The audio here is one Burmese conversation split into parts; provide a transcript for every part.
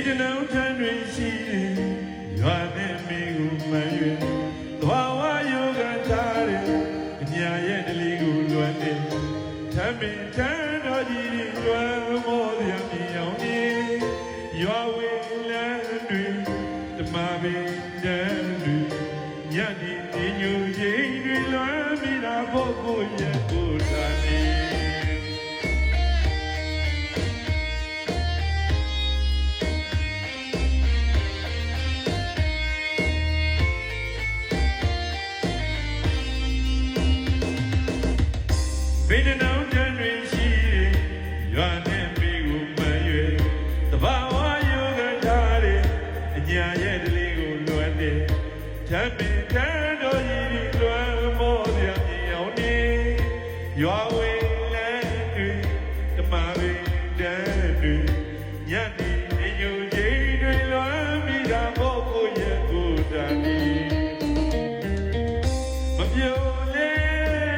တနောင်ထံတွင်ရှိသည်ရွာနှင့်မိကိုမှန်၍သဘာဝယောဂထားတဲ့အညာရဲ့တလီကိုလွမ်းနေထမ်းပင်ထမ်းတော်ကြီးလွမ်းမောရမြေအောင်နေရွာဝေလန်းတွင်ဓမ္မပင်တန်းတွင်ညနေနေညူချိန်တွင်လွမ်းမိတာဖို့ကိုရဲ့ကိုယ်သာနေဗေဒနာတန်တွင်ရှိရွာနှင့်မိကိုမှန်၍သဘာဝယောဂထားတဲ့အညာရဲ့တလေးကိုလွမ်းတဲ့ဓမ္မင်ထမ်းတော်ကြီးလွမ်းမောရမြေအောင်နေရွာဝေလန်းတွင်ဓမ္မပင်တန်းတွင်ညနေနေညူချိန်တွင်လွမ်းမိတာဖို့ကိုရဲ့ကိုယ်တန်နေမပြောလဲ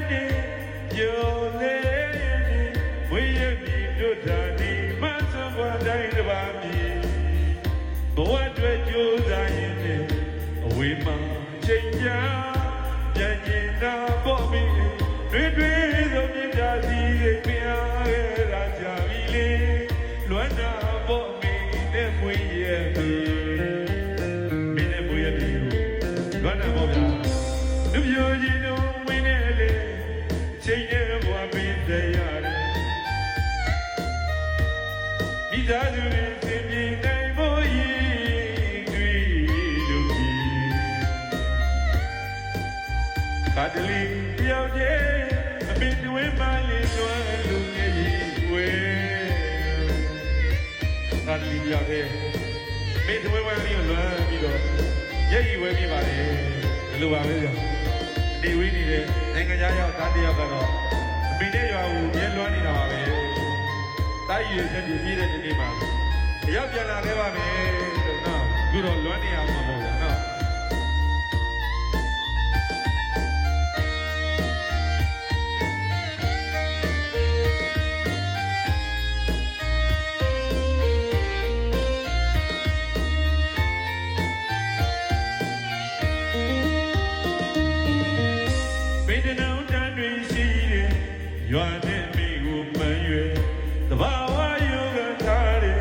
နေပြောတိုင်းတစ်ပါးမြည်ဘဝအတွက်ကြိုးစားရင်အဝေးမှာချိန်ကြာပြန်ကျင်တာပေါ့မင်းတွေ့တွေ့သောမြတ်တာစီပြားခဲ့တာကြပြီလေလွမ်းတာပေါ့မင်းနဲ့မွေးရဲ့ပြီမင်းနဲ့မွေးရဲ့ပြီလွမ်းတာပေါ့ဗျာလူပြိုကြီးတို့မင်းနဲ့လေချိန်နဲ့ဘဝပင်တရားတယ်မိသားစုတွေသင်ပြေနိုင်ဖို့ရည်တွေ့လို့ဒီကာတလီတယောက်တည်းအပင်တွင်ပါလေလွမ်းလို့ငယ်ကြီးဝဲကာတလီတယောက်တည်းမင်းတွင်ပါလေလွမ်းပြီးတော့ရဲ့ကြီးဝဲပြပါလေဘယ်လိုပါလဲဆိုဒီဝင်းနေတဲ့နိုင်ငံသားရောက်သားတယောက်ကတော့အပင်နဲ့ရွာကိုမြဲလွမ်းနေတာပါပဲတိုင်းရည်ချက်ပြည့်တဲ့ဒီနေ့မှာရောက်ပြန်လာခဲ့ပါမယ်လို့နော်အခုတော့လွမ်းနေအောင်မှာပေါ့ဗျာနော်ဗေဒနာတန်တွင်ရှိတဲ့ရွာနဲ့မိကိုမှန်၍သဘာဝယောဂထားတဲ့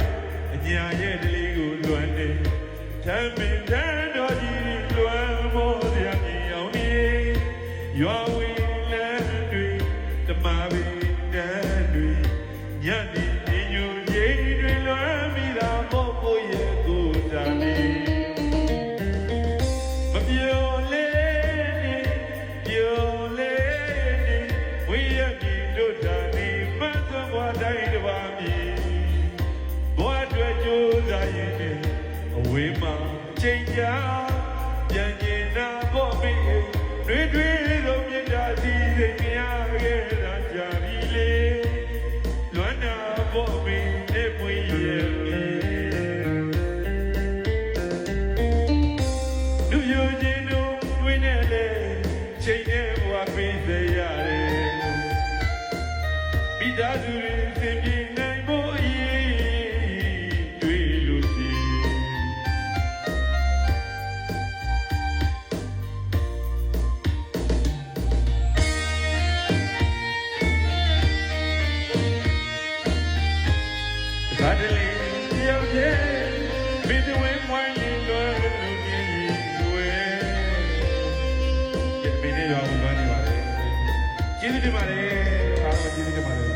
အညာရဲ့တလေးကိုလွမ်းနေထမ်းပင်ထမ်းတော်ကြီးလွမ်းမောရမြေအောင်နေရွာဝေလန်းတွင်ဓမ္မပင်တန်းတွင်ညနေနေညူချိန်တွင်လွမ်းမိတာပေါ့ကိုရဲ့ကိုယ်တန်နေမပြောလဲနေပြောလဲနေဝေရမြေတို့တန်နေမတ်စွာဘွားတိုင်းတစ်ပါးမြည်ဘွားအတွက်ကြိုးစားရင်အဝေးမှာချိန်ကြာပြန်ကျင်တာပေါ့မင်းတွေ့တွေ့သောမြတ်တာစီစိတ်မြားခဲ့တာကြပြီလေလွမ်းတာပေါ့မင်းနဲ့မွေးရဲ့လူပြိုခြင်းတို့တွင်နဲ့လေချိန်နဲ့ဘွားပေးစေရတယ်မိသားစုတွေသင်ပြေနိုင်ဖို့အရေးတွေ့လို့ဒီကာတလီတယောက်တည်းမင်းတို့ဝင်းဝိုင်းရင်လွမ်းလို့မြည်ဝဲဒီမင်းရောလွမ်းနေပါလေကျေးဇူးတင်ပါတယ်အားလုံးကျေးဇူးတင်ပါတယ်